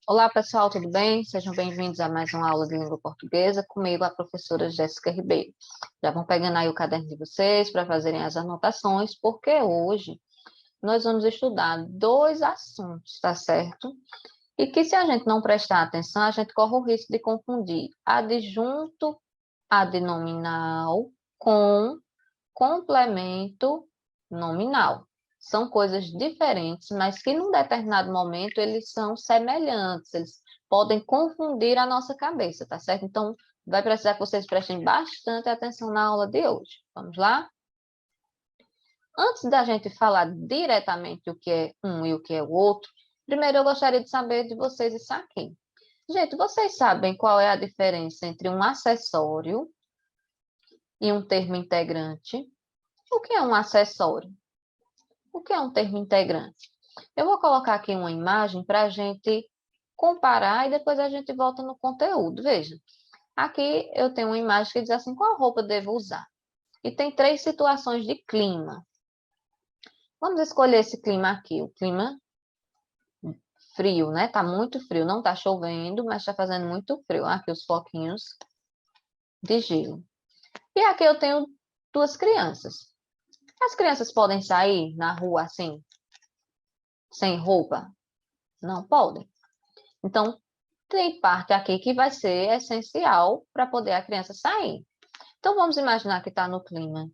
Olá, pessoal, tudo bem? Sejam bem-vindos a mais uma aula de língua portuguesa, comigo, a professora Jéssica Ribeiro. Já vão pegando aí o caderno de vocês para fazerem as anotações, porque hoje nós vamos estudar dois assuntos, tá certo? E que se a gente não prestar atenção, a gente corre o risco de confundir adjunto adnominal com complemento nominal. São coisas diferentes, mas que num determinado momento eles são semelhantes, eles podem confundir a nossa cabeça, tá certo? Então, vai precisar que vocês prestem bastante atenção na aula de hoje. Vamos lá? Antes da gente falar diretamente o que é um e o que é o outro, primeiro eu gostaria de saber de vocês isso aqui. Gente, vocês sabem qual é a diferença entre um acessório e um termo integrante? O que é um acessório? O que é um termo integrante? Eu vou colocar aqui uma imagem para a gente comparar e depois a gente volta no conteúdo. Veja, aqui eu tenho uma imagem que diz assim, qual roupa devo usar? E tem três situações de clima. Vamos escolher esse clima aqui, o clima frio, né? Tá muito frio, não tá chovendo, mas tá fazendo muito frio. Aqui os floquinhos de gelo. E aqui eu tenho duas crianças. As crianças podem sair na rua assim, sem roupa? Não podem. Então, tem parte aqui que vai ser essencial para poder a criança sair. Então, vamos imaginar que está no clima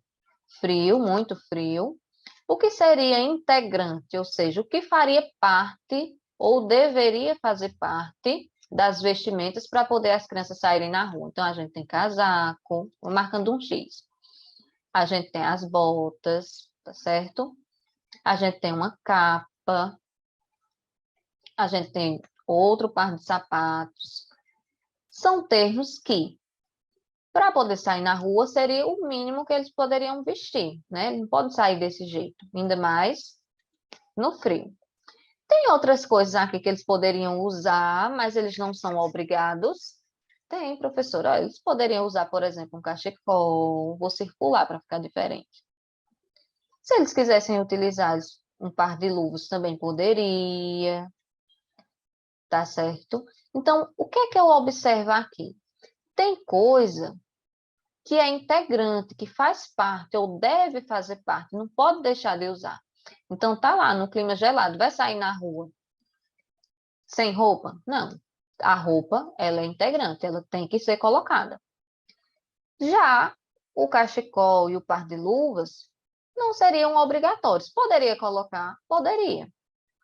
frio, muito frio. O que seria integrante, ou seja, o que faria parte ou deveria fazer parte das vestimentas para poder as crianças saírem na rua. Então, a gente tem casaco, vou marcando um X. A gente tem as botas, tá certo? A gente tem uma capa. A gente tem outro par de sapatos. São termos que, para poder sair na rua, seria o mínimo que eles poderiam vestir, né? Eles não podem sair desse jeito, ainda mais no frio. Tem outras coisas aqui que eles poderiam usar, mas eles não são obrigados. Tem, professora, eles poderiam usar, por exemplo, um cachecol, ou circular para ficar diferente. Se eles quisessem utilizar um par de luvas, também poderia, tá certo? Então, o que é que eu observo aqui? Tem coisa que é integrante, que faz parte ou deve fazer parte, não pode deixar de usar. Então, tá lá no clima gelado, vai sair na rua sem roupa? Não. A roupa, ela é integrante, ela tem que ser colocada. Já o cachecol e o par de luvas não seriam obrigatórios. Poderia colocar? Poderia.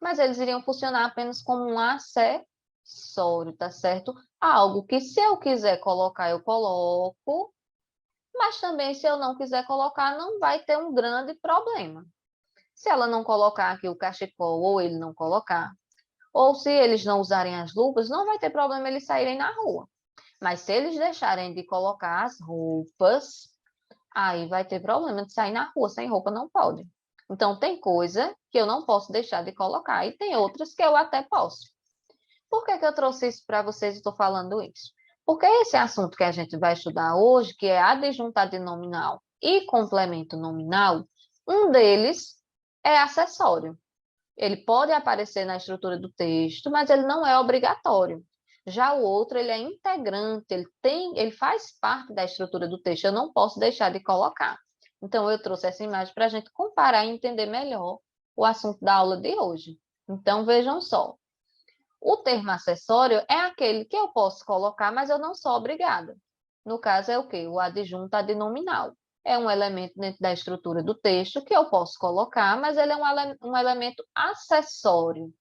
Mas eles iriam funcionar apenas como um acessório, tá certo? Algo que se eu quiser colocar, eu coloco, mas também se eu não quiser colocar, não vai ter um grande problema. Se ela não colocar aqui o cachecol ou ele não colocar, ou se eles não usarem as luvas, não vai ter problema eles saírem na rua. Mas se eles deixarem de colocar as roupas, aí vai ter problema de sair na rua, sem roupa não pode. Então tem coisa que eu não posso deixar de colocar e tem outras que eu até posso. Por que eu trouxe isso para vocês e estou falando isso? Porque esse assunto que a gente vai estudar hoje, que é adjuntado nominal e complemento nominal, um deles é acessório. Ele pode aparecer na estrutura do texto, mas ele não é obrigatório. Já o outro, ele é integrante, ele faz parte da estrutura do texto, eu não posso deixar de colocar. Então, eu trouxe essa imagem para a gente comparar e entender melhor o assunto da aula de hoje. Então, vejam só. O termo acessório é aquele que eu posso colocar, mas eu não sou obrigada. No caso, é o quê? O adjunto adnominal. É um elemento dentro da estrutura do texto que eu posso colocar, mas ele é um elemento acessório.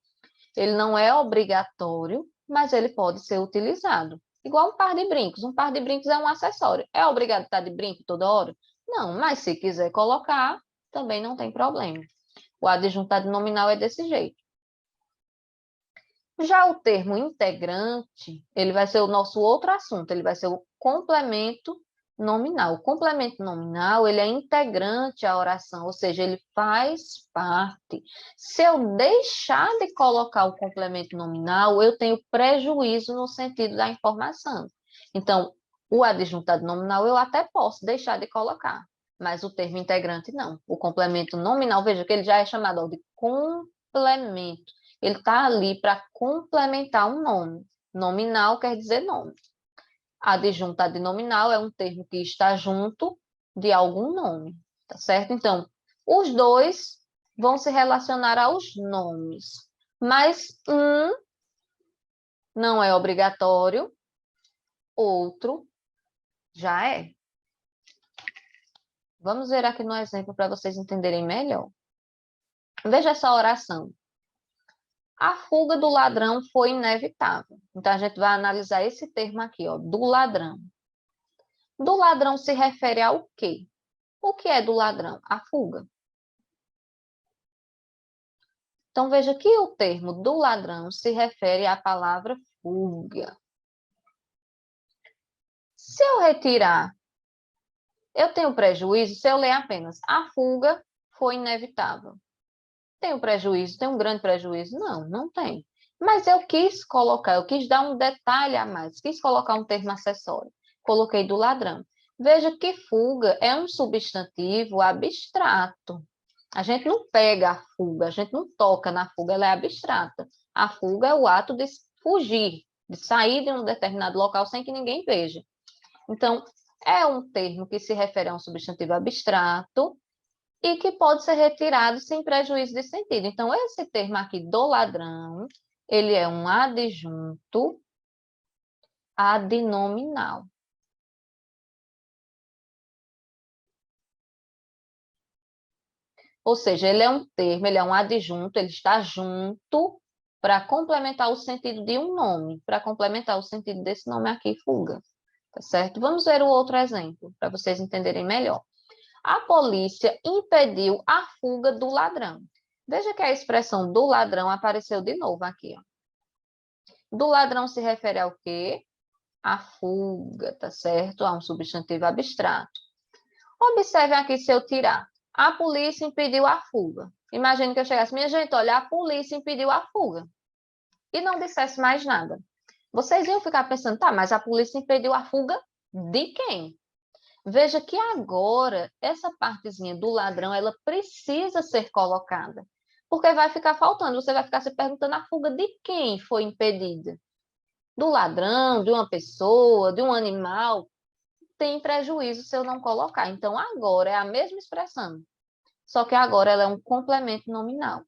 Ele não é obrigatório, mas ele pode ser utilizado. Igual um par de brincos. Um par de brincos é um acessório. É obrigado a estar de brinco toda hora? Não, mas se quiser colocar, também não tem problema. O adjunto adnominal é desse jeito. Já o termo integrante, ele vai ser o nosso outro assunto, ele vai ser o complemento nominal. O complemento nominal, ele é integrante à oração, ou seja, ele faz parte. Se eu deixar de colocar o complemento nominal, eu tenho prejuízo no sentido da informação. Então, o adjuntado nominal eu até posso deixar de colocar, mas o termo integrante não. O complemento nominal, veja que ele já é chamado de complemento. Ele está ali para complementar um nome. Nominal quer dizer nome. Adjunto adnominal é um termo que está junto de algum nome, tá certo? Então, os dois vão se relacionar aos nomes, mas um não é obrigatório, outro já é. Vamos ver aqui no exemplo para vocês entenderem melhor. Veja essa oração. A fuga do ladrão foi inevitável. Então, a gente vai analisar esse termo aqui, ó, do ladrão. Do ladrão se refere ao quê? O que é do ladrão? A fuga. Então, veja que o termo do ladrão se refere à palavra fuga. Se eu retirar, eu tenho prejuízo se eu ler apenas a fuga foi inevitável. Tenho prejuízo? Tenho um grande prejuízo? Não, não tem. Mas eu quis colocar, eu quis dar um detalhe a mais, quis colocar um termo acessório. Coloquei do ladrão. Veja que fuga é um substantivo abstrato. A gente não pega a fuga, a gente não toca na fuga, ela é abstrata. A fuga é o ato de fugir, de sair de um determinado local sem que ninguém veja. Então, é um termo que se refere a um substantivo abstrato e que pode ser retirado sem prejuízo de sentido. Então, esse termo aqui do ladrão, ele é um adjunto adnominal. Ou seja, ele é um termo, ele é um adjunto, ele está junto para complementar o sentido de um nome, para complementar o sentido desse nome aqui, fuga. Tá certo? Vamos ver o outro exemplo, para vocês entenderem melhor. A polícia impediu a fuga do ladrão. Veja que a expressão do ladrão apareceu de novo aqui, ó. Do ladrão se refere ao quê? A fuga, tá certo? A um substantivo abstrato. Observe aqui se eu tirar. A polícia impediu a fuga. Imagine que eu chegasse, minha gente, olha, a polícia impediu a fuga. E não dissesse mais nada. Vocês iam ficar pensando, tá, mas a polícia impediu a fuga de quem? Veja que agora, essa partezinha do ladrão, ela precisa ser colocada. Porque vai ficar faltando, você vai ficar se perguntando a fuga de quem foi impedida. Do ladrão, de uma pessoa, de um animal, tem prejuízo se eu não colocar. Então, agora é a mesma expressão, só que agora ela é um complemento nominal.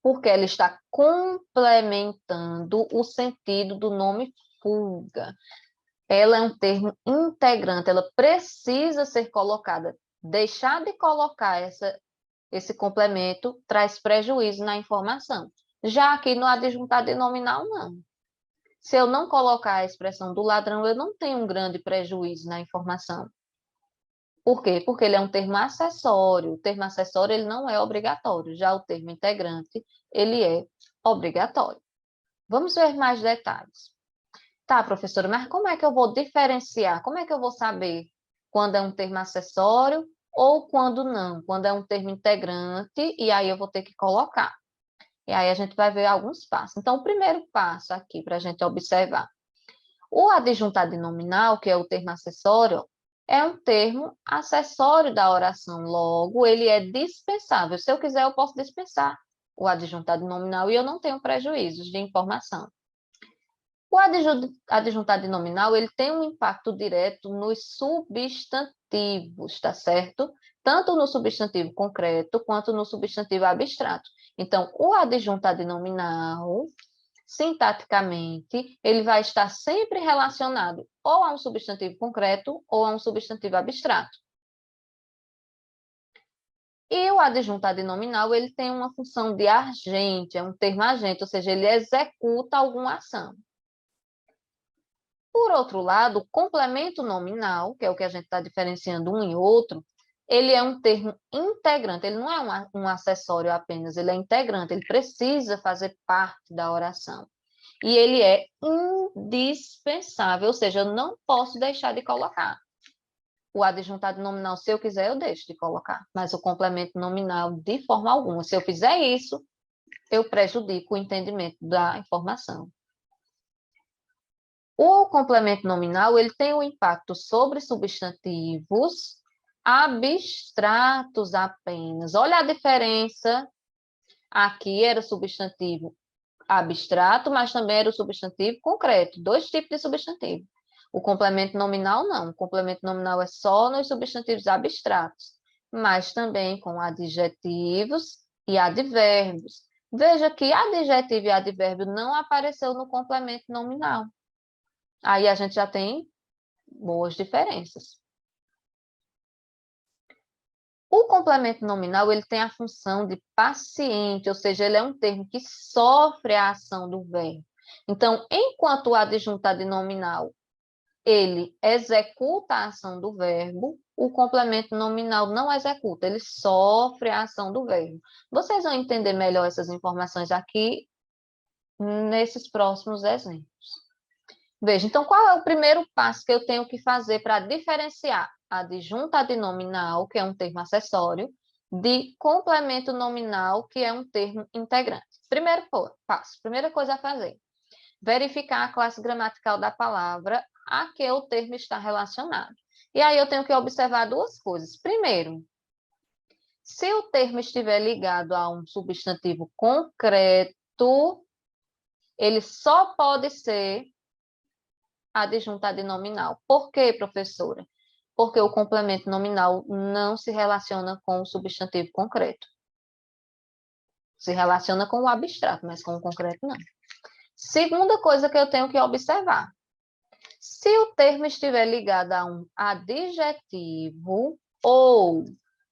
Porque ela está complementando o sentido do nome fuga. Ela é um termo integrante, ela precisa ser colocada. Deixar de colocar esse complemento traz prejuízo na informação. Já aqui no adjuntado e nominal, não. Se eu não colocar a expressão do ladrão, eu não tenho um grande prejuízo na informação. Por quê? Porque ele é um termo acessório. O termo acessório ele não é obrigatório. Já o termo integrante, ele é obrigatório. Vamos ver mais detalhes. Tá, professora, mas como é que eu vou diferenciar? Como é que eu vou saber quando é um termo acessório ou quando não? Quando é um termo integrante, e aí eu vou ter que colocar. E aí a gente vai ver alguns passos. Então, o primeiro passo aqui para a gente observar. O adjuntado nominal, que é o termo acessório, é um termo acessório da oração. Logo, ele é dispensável. Se eu quiser, eu posso dispensar o adjuntado nominal e eu não tenho prejuízos de informação. O adjuntado nominal, ele tem um impacto direto nos substantivos, tá certo? Tanto no substantivo concreto quanto no substantivo abstrato. Então, o adjuntado nominal, sintaticamente, ele vai estar sempre relacionado ou a um substantivo concreto ou a um substantivo abstrato. E o adjuntado nominal, ele tem uma função de agente, é um termo agente, ou seja, ele executa alguma ação. Por outro lado, o complemento nominal, que é o que a gente está diferenciando um e outro, ele é um termo integrante, ele não é um acessório apenas, ele é integrante, ele precisa fazer parte da oração. E ele é indispensável, ou seja, eu não posso deixar de colocar. O adjuntado nominal, se eu quiser, eu deixo de colocar, mas o complemento nominal, de forma alguma. Se eu fizer isso, eu prejudico o entendimento da informação. O complemento nominal ele tem um impacto sobre substantivos abstratos apenas. Olha a diferença. Aqui era substantivo abstrato, mas também era o substantivo concreto. Dois tipos de substantivo. O complemento nominal, não. O complemento nominal é só nos substantivos abstratos, mas também com adjetivos e advérbios. Veja que adjetivo e advérbio não apareceu no complemento nominal. Aí a gente já tem boas diferenças. O complemento nominal, ele tem a função de paciente, ou seja, ele é um termo que sofre a ação do verbo. Então, enquanto o adjunto adnominal, ele executa a ação do verbo, o complemento nominal não executa, ele sofre a ação do verbo. Vocês vão entender melhor essas informações aqui nesses próximos exemplos. Veja, então, qual é o primeiro passo que eu tenho que fazer para diferenciar adjunto adnominal, que é um termo acessório, de complemento nominal, que é um termo integrante? Primeiro passo, primeira coisa a fazer, verificar a classe gramatical da palavra a que o termo está relacionado. E aí eu tenho que observar duas coisas. Primeiro, se o termo estiver ligado a um substantivo concreto, ele só pode ser adjunto adnominal. Por quê, professora? Porque o complemento nominal não se relaciona com o substantivo concreto. Se relaciona com o abstrato, mas com o concreto não. Segunda coisa que eu tenho que observar. Se o termo estiver ligado a um adjetivo ou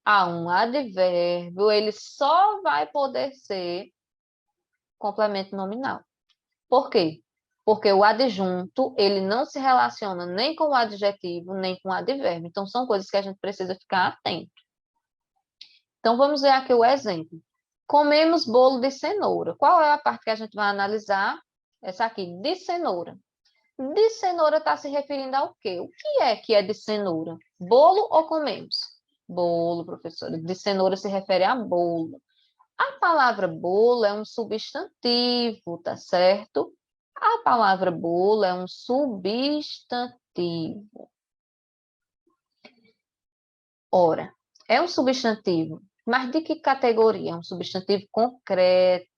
a um advérbio, ele só vai poder ser complemento nominal. Por quê? Porque o adjunto, ele não se relaciona nem com o adjetivo, nem com o advérbio. Então, são coisas que a gente precisa ficar atento. Então, vamos ver aqui o exemplo. Comemos bolo de cenoura. Qual é a parte que a gente vai analisar? Essa aqui, de cenoura. De cenoura está se referindo ao quê? O que é de cenoura? Bolo ou comemos? Bolo, professora. De cenoura se refere a bolo. A palavra bolo é um substantivo, tá certo? A palavra bolo é um substantivo. Ora, é um substantivo, mas de que categoria? É um substantivo concreto.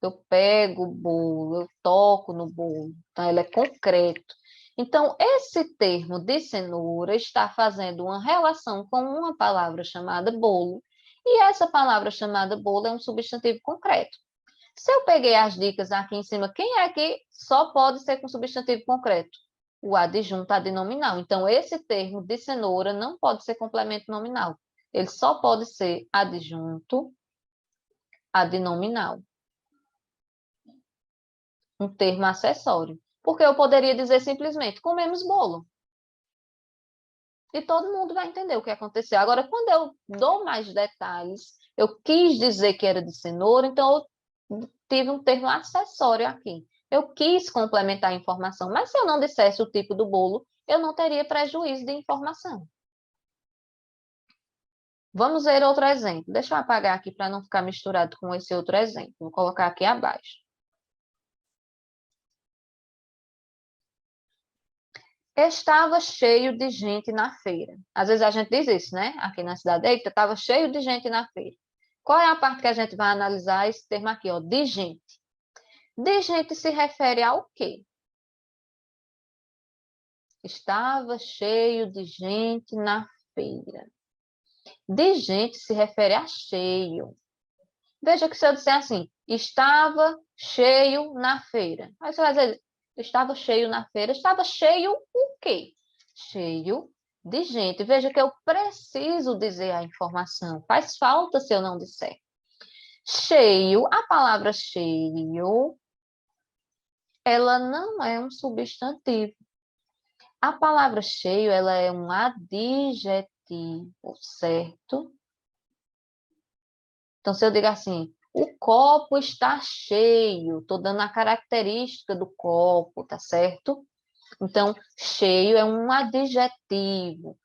Eu pego o bolo, eu toco no bolo, então ele é concreto. Então, esse termo de cenoura está fazendo uma relação com uma palavra chamada bolo, e essa palavra chamada bolo é um substantivo concreto. Se eu peguei as dicas aqui em cima, quem é que só pode ser com substantivo concreto? O adjunto adnominal. Então, esse termo de cenoura não pode ser complemento nominal. Ele só pode ser adjunto adnominal. Um termo acessório. Porque eu poderia dizer simplesmente, comemos bolo. E todo mundo vai entender o que aconteceu. Agora, quando eu dou mais detalhes, eu quis dizer que era de cenoura, então eu tive um termo acessório aqui. Eu quis complementar a informação, mas se eu não dissesse o tipo do bolo, eu não teria prejuízo de informação. Vamos ver outro exemplo. Deixa eu apagar aqui para não ficar misturado com esse outro exemplo. Vou colocar aqui abaixo. Estava cheio de gente na feira. Às vezes a gente diz isso, né? Aqui na cidade, eita, estava cheio de gente na feira. Qual é a parte que a gente vai analisar esse termo aqui, ó, de gente? De gente se refere ao quê? Estava cheio de gente na feira. De gente se refere a cheio. Veja que se eu disser assim, estava cheio na feira. Aí você vai dizer, estava cheio na feira. Estava cheio o quê? Cheio de gente. Veja que eu preciso dizer a informação. Faz falta se eu não disser. Cheio, a palavra cheio, ela não é um substantivo. A palavra cheio, ela é um adjetivo, certo? Então, se eu digo assim, o copo está cheio, estou dando a característica do copo, tá certo? Então, cheio é um adjetivo.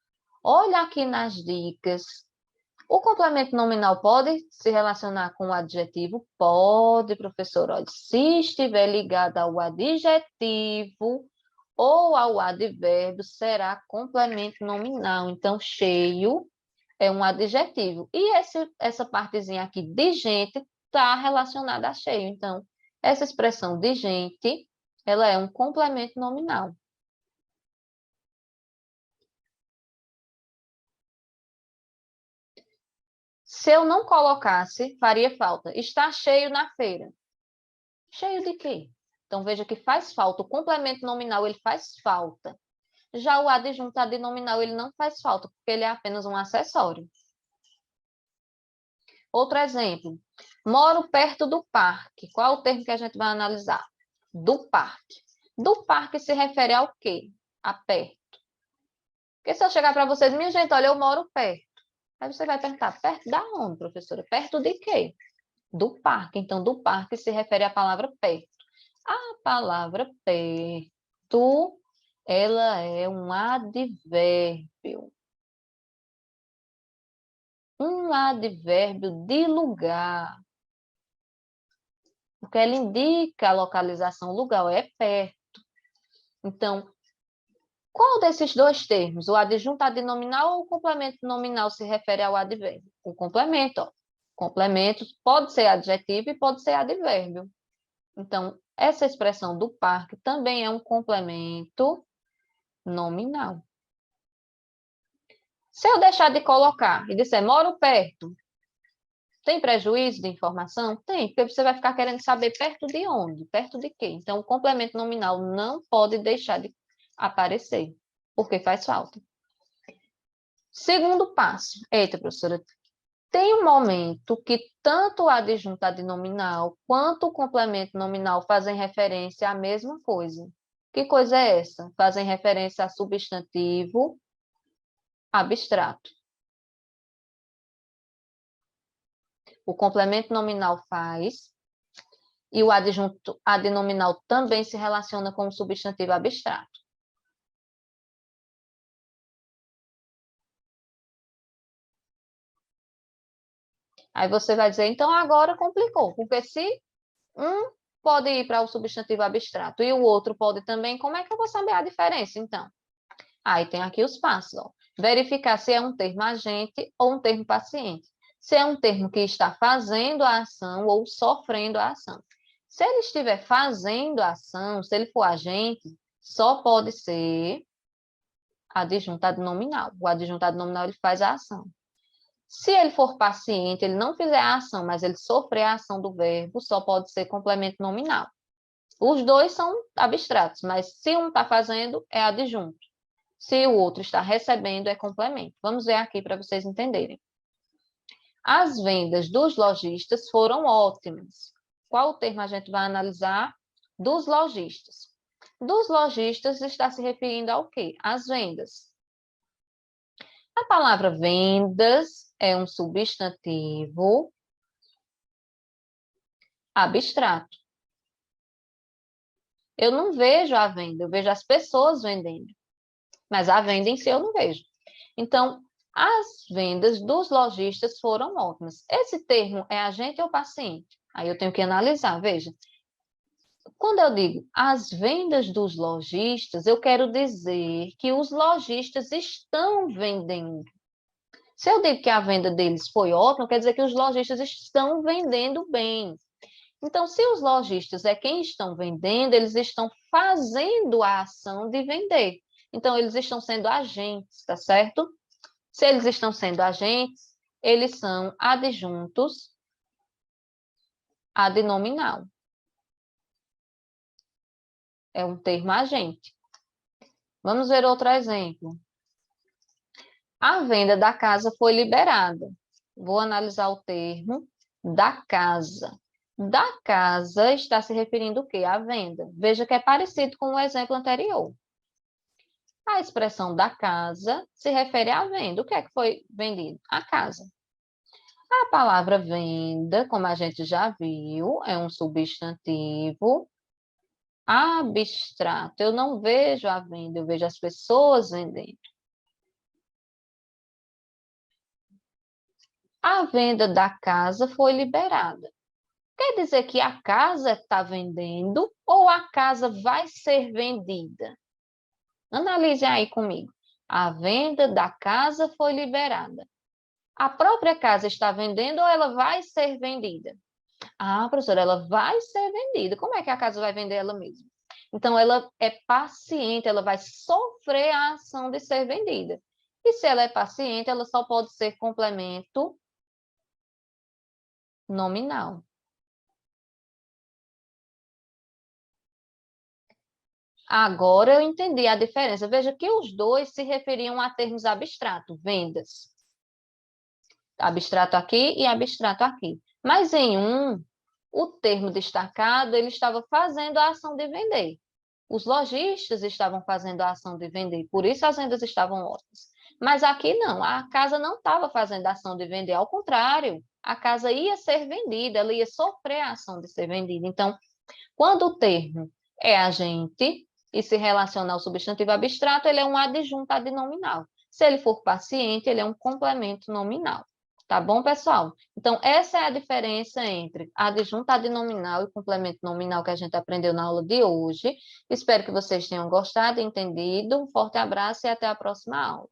Olha aqui nas dicas. O complemento nominal pode se relacionar com o adjetivo? Pode, professor. Olha, se estiver ligado ao adjetivo, ou ao advérbio será complemento nominal. Então, cheio é um adjetivo. E essa partezinha aqui de gente está relacionada a cheio. Então, essa expressão de gente, ela é um complemento nominal. Se eu não colocasse, faria falta. Está cheio na feira. Cheio de quê? Então, veja que faz falta. O complemento nominal, ele faz falta. Já o adjunto adnominal, ele não faz falta, porque ele é apenas um acessório. Outro exemplo. Moro perto do parque. Qual é o termo que a gente vai analisar? Do parque. Do parque se refere ao quê? A perto. Porque se eu chegar para vocês, minha gente, olha, eu moro perto. Aí você vai perguntar, perto da onde, professora? Perto de quê? Do parque. Então, do parque se refere à palavra perto. A palavra perto, ela é um advérbio. Um advérbio de lugar. Porque ela indica a localização, o lugar é perto. Então, qual desses dois termos, o adjunto adnominal ou o complemento nominal, se refere ao advérbio? O complemento, ó. Complemento pode ser adjetivo e pode ser advérbio. Então, essa expressão do parque também é um complemento nominal. Se eu deixar de colocar e disser moro perto, tem prejuízo de informação? Tem, porque você vai ficar querendo saber perto de onde, perto de quê. Então, o complemento nominal não pode deixar de aparecer, porque faz falta. Segundo passo. Eita, professora, tem um momento que tanto o adjunto adnominal quanto o complemento nominal fazem referência à mesma coisa. Que coisa é essa? Fazem referência a substantivo abstrato. O complemento nominal faz, e o adjunto adnominal também se relaciona com o substantivo abstrato. Aí você vai dizer, então agora complicou, porque se um pode ir para o substantivo abstrato e o outro pode também, como é que eu vou saber a diferença, então? Aí tem aqui os passos, ó. Verificar se é um termo agente ou um termo paciente. Se é um termo que está fazendo a ação ou sofrendo a ação. Se ele estiver fazendo a ação, se ele for agente, só pode ser adjuntado nominal. O adjuntado nominal ele faz a ação. Se ele for paciente, ele não fizer a ação, mas ele sofrer a ação do verbo, só pode ser complemento nominal. Os dois são abstratos, mas se um está fazendo, é adjunto. Se o outro está recebendo, é complemento. Vamos ver aqui para vocês entenderem. As vendas dos lojistas foram ótimas. Qual o termo a gente vai analisar? Dos lojistas. Dos lojistas está se referindo ao quê? Às vendas. A palavra vendas é um substantivo abstrato. Eu não vejo a venda, eu vejo as pessoas vendendo. Mas a venda em si eu não vejo. Então, as vendas dos lojistas foram ótimas. Esse termo é agente ou paciente? Aí eu tenho que analisar, veja. Quando eu digo as vendas dos lojistas, eu quero dizer que os lojistas estão vendendo. Se eu digo que a venda deles foi ótima, quer dizer que os lojistas estão vendendo bem. Então, se os lojistas é quem estão vendendo, eles estão fazendo a ação de vender. Então, eles estão sendo agentes, tá certo? Se eles estão sendo agentes, eles são adjuntos adnominal. É um termo agente. Vamos ver outro exemplo. A venda da casa foi liberada. Vou analisar o termo da casa. Da casa está se referindo o quê? À venda. Veja que é parecido com o exemplo anterior. A expressão da casa se refere à venda. O que é que foi vendido? A casa. A palavra venda, como a gente já viu, é um substantivo abstrato. Eu não vejo a venda, eu vejo as pessoas vendendo. A venda da casa foi liberada. Quer dizer que a casa está vendendo ou a casa vai ser vendida? Analise aí comigo. A venda da casa foi liberada. A própria casa está vendendo ou ela vai ser vendida? Ah, professora, ela vai ser vendida. Como é que a casa vai vender ela mesma? Então, ela é paciente, ela vai sofrer a ação de ser vendida. E se ela é paciente, ela só pode ser complemento nominal. Agora eu entendi a diferença. Veja que os dois se referiam a termos abstratos, vendas. Abstrato aqui e abstrato aqui. Mas em um, o termo destacado, ele estava fazendo a ação de vender. Os lojistas estavam fazendo a ação de vender, por isso as vendas estavam ótimas. Mas aqui não, a casa não estava fazendo a ação de vender, ao contrário, a casa ia ser vendida, ela ia sofrer a ação de ser vendida. Então, quando o termo é agente e se relaciona ao substantivo abstrato, ele é um adjunto adnominal. Se ele for paciente, ele é um complemento nominal. Tá bom, pessoal? Então, essa é a diferença entre adjunto adnominal e complemento nominal que a gente aprendeu na aula de hoje. Espero que vocês tenham gostado e entendido. Um forte abraço e até a próxima aula.